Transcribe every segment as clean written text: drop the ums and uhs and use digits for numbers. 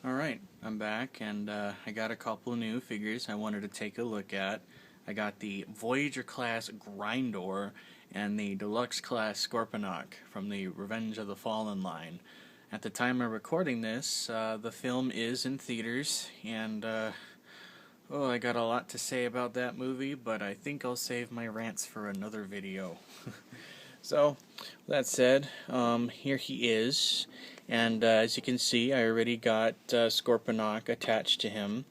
Alright, I'm back and I got a couple of new figures I wanted to take a look at. I got the Voyager class Grindor and the Deluxe class Scorponok from the Revenge of the Fallen line. At the time of recording this, the film is in theaters, and I got a lot to say about that movie, but I think I'll save my rants for another video. So, that said, here he is, and as you can see, I already got Scorponok attached to him.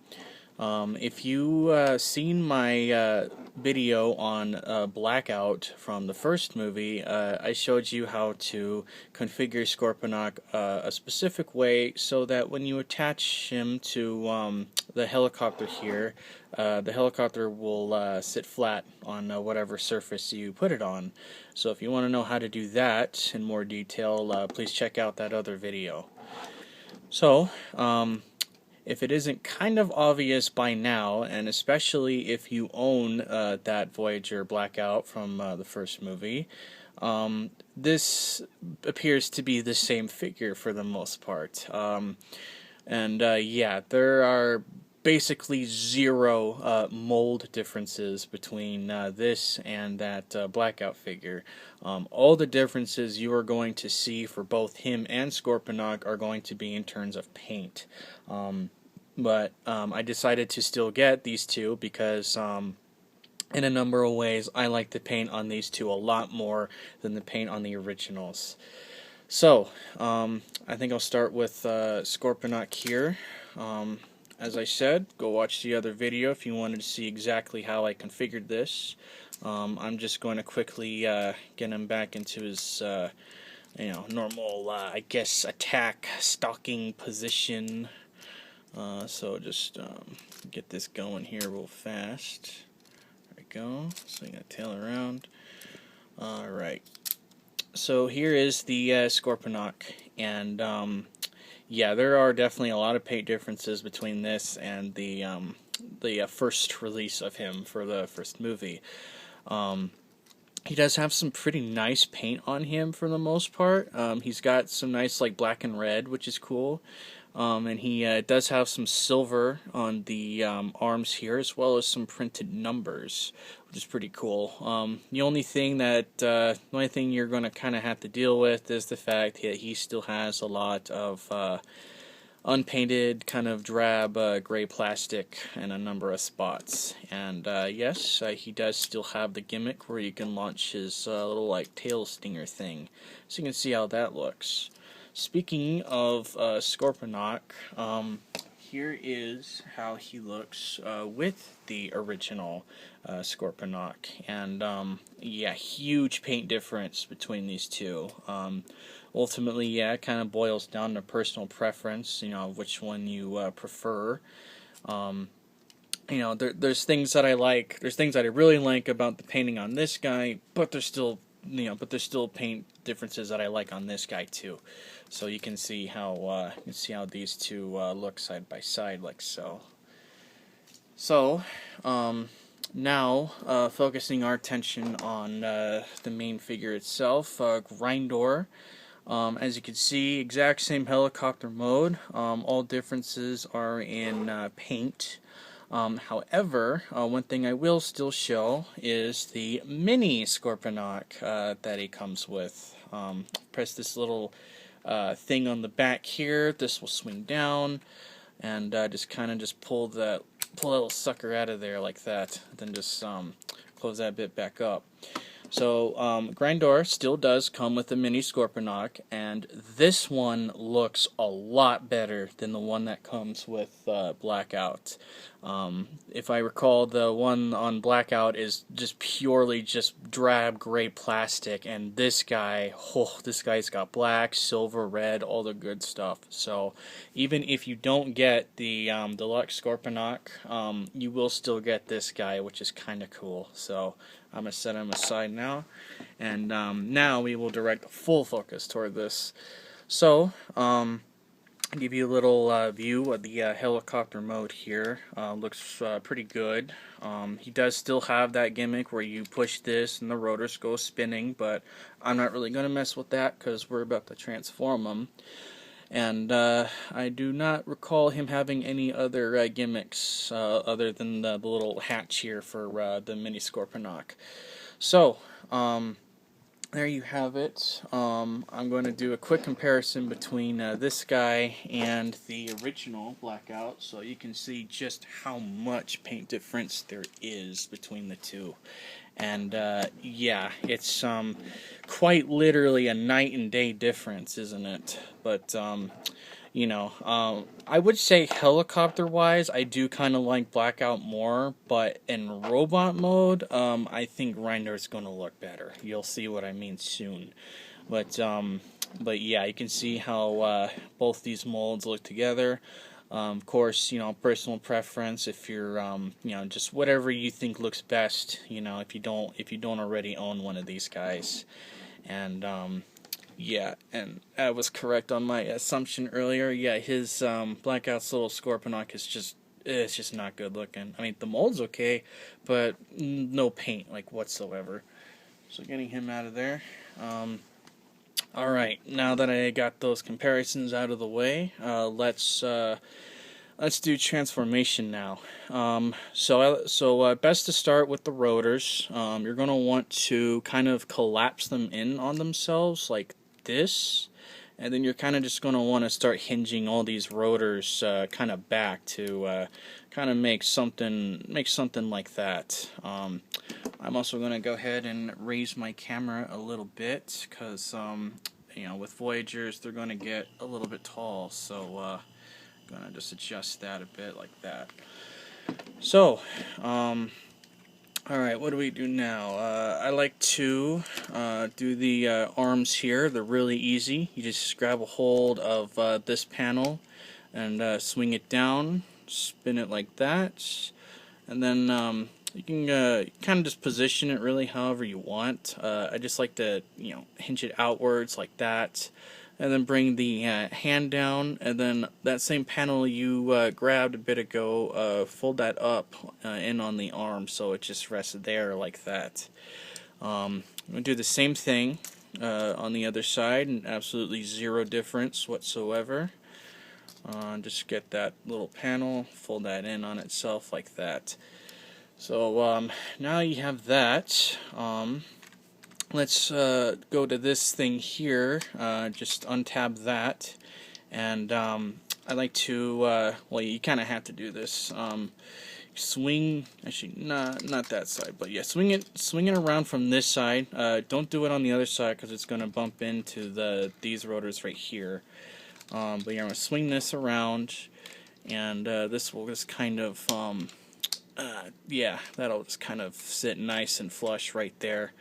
If you seen my video on Blackout from the first movie, I showed you how to configure Scorponok a specific way so that when you attach him to the helicopter here, the helicopter will sit flat on whatever surface you put it on. So if you want to know how to do that in more detail, please check out that other video. So, if it isn't kind of obvious by now, and especially if you own that Voyager Blackout from the first movie, this appears to be the same figure for the most part. Yeah, there are basically zero mold differences between this and that Blackout figure. All the differences you are going to see for both him and Scorponok are going to be in terms of paint. But I decided to still get these two because in a number of ways I like the paint on these two a lot more than the paint on the originals. So, I think I'll start with Scorponok here. As I said, go watch the other video if you wanted to see exactly how I configured this. I'm just going to quickly get him back into his normal, I guess, attack stalking position. So just get this going here real fast. There we go. Swing that tail around. Alright. So here is the Scorponok, and yeah, there are definitely a lot of paint differences between this and the first release of him for the first movie. He does have some pretty nice paint on him for the most part. He's got some nice like black and red, which is cool. And he does have some silver on the arms here, as well as some printed numbers, which is pretty cool. The only thing you're going to kind of have to deal with is the fact that he still has a lot of unpainted, kind of drab gray plastic in a number of spots. And yes, he does still have the gimmick where you can launch his little like tail stinger thing, so you can see how that looks. Speaking of Scorponok, here is how he looks with the original Scorponok, and yeah, huge paint difference between these two. Ultimately, yeah, it kind of boils down to personal preference, which one you prefer. There's things that I like. There's things that I really like about the painting on this guy, but there's still paint differences that I like on this guy too. So you can see how these two look side by side, like so. So now focusing our attention on the main figure itself, Grindor. As you can see, exact same helicopter mode. All differences are in paint. However, one thing I will still show is the mini Scorponok that he comes with. Press this little thing on the back here. This will swing down, and just pull that little sucker out of there like that. Then just close that bit back up. So Grindor still does come with a mini Scorponok, and this one looks a lot better than the one that comes with Blackout. If I recall, the one on Blackout is just purely just drab gray plastic, and this guy's got black, silver, red, all the good stuff. So even if you don't get the Deluxe Scorponok, you will still get this guy, which is kind of cool. So I'm going to set him aside now, and now we will direct the full focus toward this. So, I'll give you a little view of the helicopter mode here. Looks pretty good. He does still have that gimmick where you push this and the rotors go spinning, but I'm not really going to mess with that because we're about to transform him. And I do not recall him having any other gimmicks other than the little hatch here for the mini Scorponok. So, there you have it. I'm going to do a quick comparison between this guy and the original Blackout, so you can see just how much paint difference there is between the two. And yeah, it's quite literally a night and day difference, isn't it? But I would say helicopter-wise, I do kind of like Blackout more, but in robot mode, I think Grindor's going to look better. You'll see what I mean soon. But yeah, you can see how both these molds look together. Of course, personal preference. If you're, just whatever you think looks best. If you don't already own one of these guys, and yeah, and I was correct on my assumption earlier. Yeah, his Blackout's little Scorponok is it's just not good looking. I mean, the mold's okay, but no paint like whatsoever. So getting him out of there. Alright, now that I got those comparisons out of the way, let's do transformation now. So best to start with the rotors. You're going to want to kind of collapse them in on themselves like this, and then you're kind of just going to want to start hinging all these rotors kind of back to kind of make something like that. I'm also going to go ahead and raise my camera a little bit because with Voyagers they're going to get a little bit tall, so I'm going to just adjust that a bit like that. So alright, what do we do now? I like to do the arms here. They're really easy. You just grab a hold of this panel and swing it down, spin it like that, and then you can kind of just position it really however you want. I just like to hinge it outwards like that, and then bring the hand down, and then that same panel you grabbed a bit ago, fold that up in on the arm so it just rests there like that. I'm going to do the same thing on the other side, and absolutely zero difference whatsoever. Just get that little panel, fold that in on itself like that. So now you have that. Let's go to this thing here. Just untab that, and I like to. Well, you kind of have to do this. Swing. Actually, not that side, but yeah, swing it around from this side. Don't do it on the other side because it's going to bump into these rotors right here. But yeah, I'm going to swing this around, and this will just kind of. Yeah, that'll just kind of sit nice and flush right there.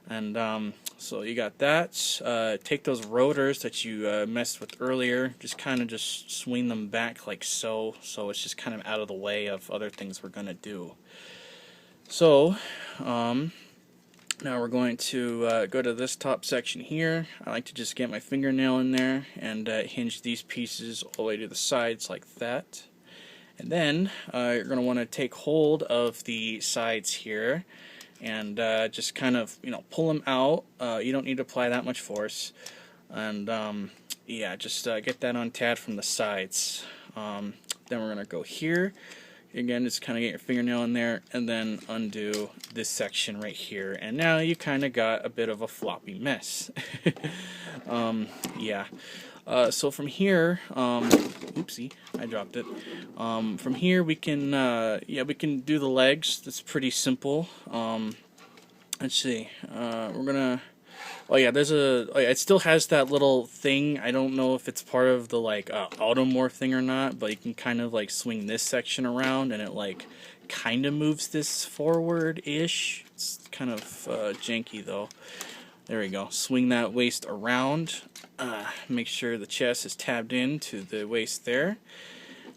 And so you got that. Take those rotors that you messed with earlier, just swing them back like so it's just kind of out of the way of other things we're going to do. So now we're going to go to this top section here. I like to just get my fingernail in there and hinge these pieces all the way to the sides like that. And then you're going to want to take hold of the sides here and just kind of pull them out. You don't need to apply that much force. And yeah, just get that untabbed from the sides. Then we're going to go here. Again, just kind of get your fingernail in there and then undo this section right here. And now you kind of got a bit of a floppy mess. Yeah. So from here, oopsie, I dropped it. From here we can, we can do the legs. That's pretty simple. Let's see. We're gonna. Oh yeah, it still has that little thing. I don't know if it's part of the automorph thing or not, but you can kind of swing this section around, and it kind of moves this forward-ish. It's kind of janky though. There we go. Swing that waist around. Make sure the chest is tabbed in to the waist there,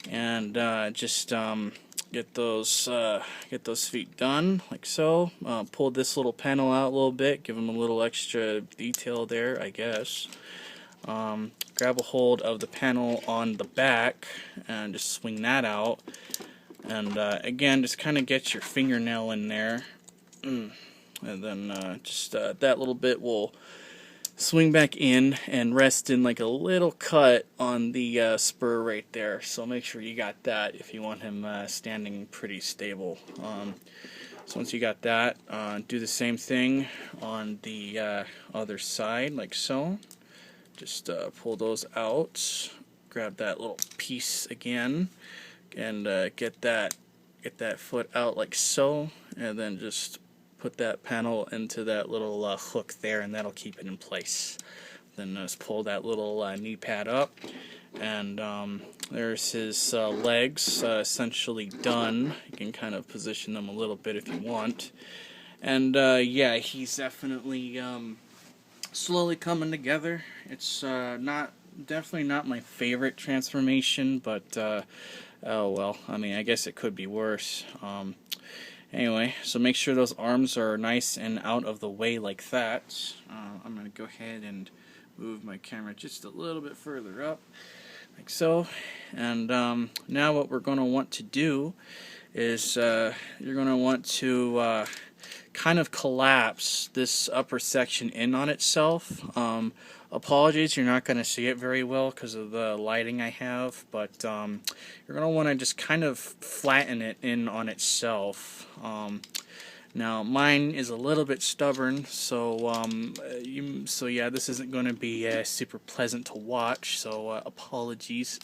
and just get those feet done like so. Pull this little panel out a little bit, give them a little extra detail there, I guess. Grab a hold of the panel on the back and just swing that out, and again, just kind of get your fingernail in there, and then just that little bit will swing back in and rest in like a little cut on the spur right there. So make sure you got that if you want him standing pretty stable. So once you got that, do the same thing on the other side, like so. Just pull those out, grab that little piece again, and get that foot out like so, and then just put that panel into that little hook there, and that'll keep it in place. Then just pull that little knee pad up, and there's his legs essentially done. You can kind of position them a little bit if you want. And yeah, he's definitely slowly coming together. It's definitely not my favorite transformation, but oh well, I mean, I guess it could be worse. Anyway, so make sure those arms are nice and out of the way like that. I'm going to go ahead and move my camera just a little bit further up, like so. And now what we're going to want to do is you're going to want to kind of collapse this upper section in on itself. Apologies, you're not going to see it very well because of the lighting I have, but you're going to want to just kind of flatten it in on itself. Now mine is a little bit stubborn, so yeah, this isn't going to be super pleasant to watch, so apologies.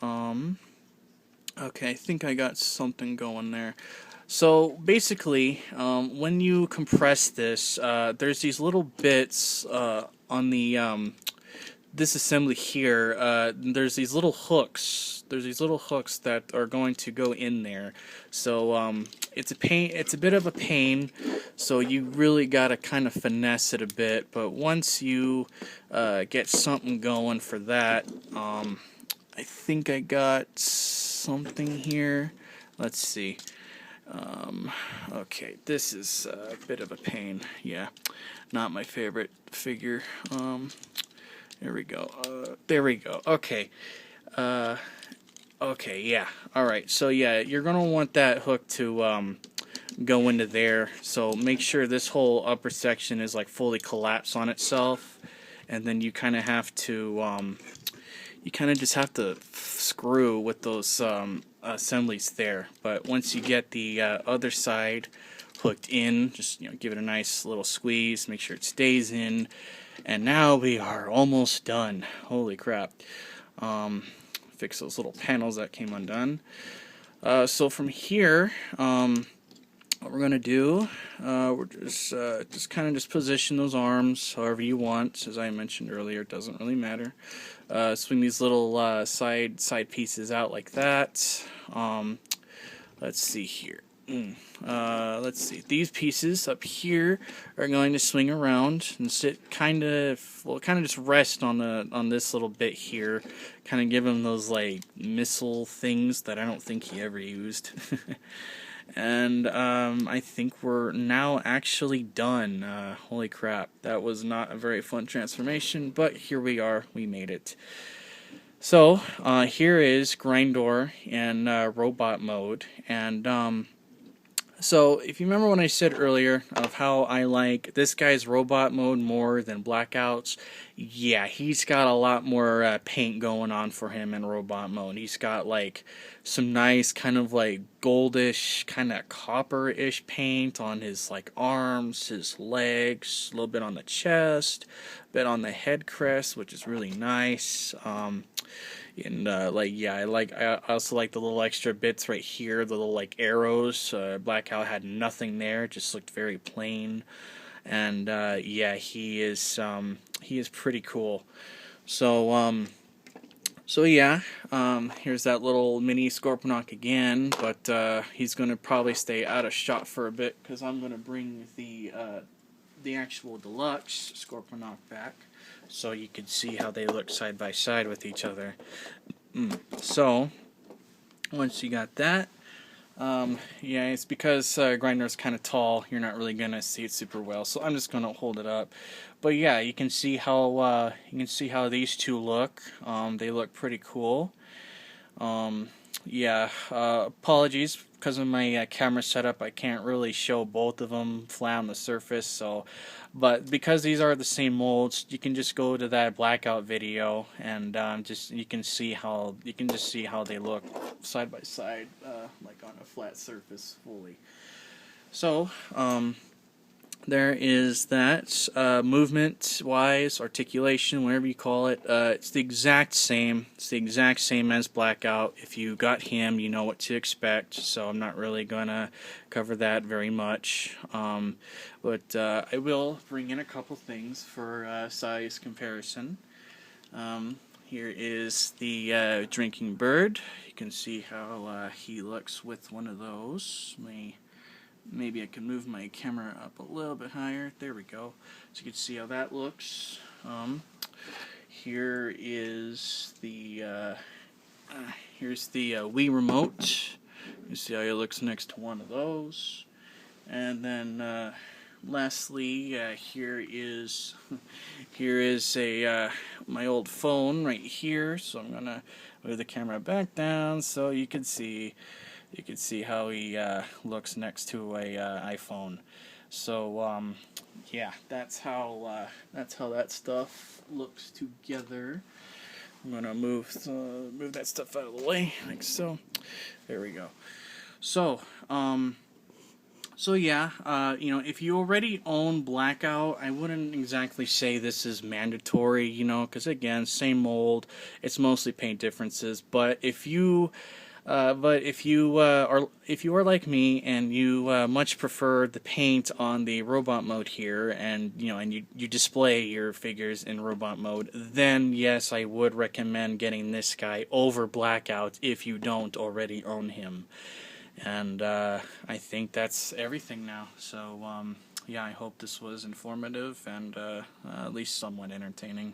Okay, I think I got something going there. So basically, when you compress this, there's these little bits on the this assembly here. There's these little hooks. There's these little hooks that are going to go in there. So it's a pain. It's a bit of a pain. So you really gotta kind of finesse it a bit. But once you get something going for that, I think I got something here. Let's see. Okay, this is a bit of a pain. Yeah, not my favorite figure. There we go. There we go. Okay. Okay, yeah. Alright, so yeah, you're going to want that hook to go into there. So make sure this whole upper section is like fully collapsed on itself. And then you kind of have to, you kind of just have to screw with those assemblies there. But once you get the other side hooked in, just give it a nice little squeeze, make sure it stays in, and now we are almost done. Holy crap! Fix those little panels that came undone. So from here, what we're gonna do, we're just kind of just position those arms however you want. As I mentioned earlier, it doesn't really matter. Swing these little side pieces out like that. Let's see here. Let's see. These pieces up here are going to swing around and sit kind of just rest on this little bit here. Kind of give him those like missile things that I don't think he ever used. And I think we're now actually done. Holy crap, that was not a very fun transformation, but here we are, we made it. So here is Grindor in robot mode, and so if you remember when I said earlier of how I like this guy's robot mode more than Blackout's, yeah, he's got a lot more paint going on for him in robot mode. He's got like some nice kind of like goldish, kind of copper-ish paint on his like arms, his legs, a little bit on the chest, a bit on the head crest, which is really nice. And like yeah, I also like the little extra bits right here, the little like arrows. Blackout had nothing there, just looked very plain. And yeah, he is pretty cool. So so yeah, here's that little mini Scorponok again, but he's gonna probably stay out of shot for a bit because I'm gonna bring the actual Deluxe Scorponok back, so you can see how they look side by side with each other. So once you got that, yeah, it's because Grindor's kind of tall, you're not really gonna see it super well, so I'm just gonna hold it up. But yeah, you can see how these two look. They look pretty cool. Yeah, apologies because of my camera setup. I can't really show both of them flat on the surface. So, but because these are the same molds, you can just go to that blackout video and just you can just see how they look side by side, like on a flat surface fully. So, there is that movement wise, articulation, whatever you call it. It's the exact same. It's the exact same as Blackout. If you got him, you know what to expect. So I'm not really gonna cover that very much. But I will bring in a couple things for size comparison. Here is the drinking bird. You can see how he looks with one of those. Maybe I can move my camera up a little bit higher. There we go. So you can see how that looks. Here is the here's the Wii remote. You see how it looks next to one of those. And then lastly, here is a my old phone right here. So I'm gonna move the camera back down so you can see. You can see how he looks next to a iPhone. So yeah, that's how that stuff looks together. I'm gonna move that stuff out of the way, like so. There we go. So yeah, you know, if you already own Blackout, I wouldn't exactly say this is mandatory, you know, because again, same mold. It's mostly paint differences. But if you are like me and you much prefer the paint on the robot mode here, and you display your figures in robot mode, then yes, I would recommend getting this guy over Blackout if you don't already own him. And I think that's everything now. So yeah, I hope this was informative and at least somewhat entertaining.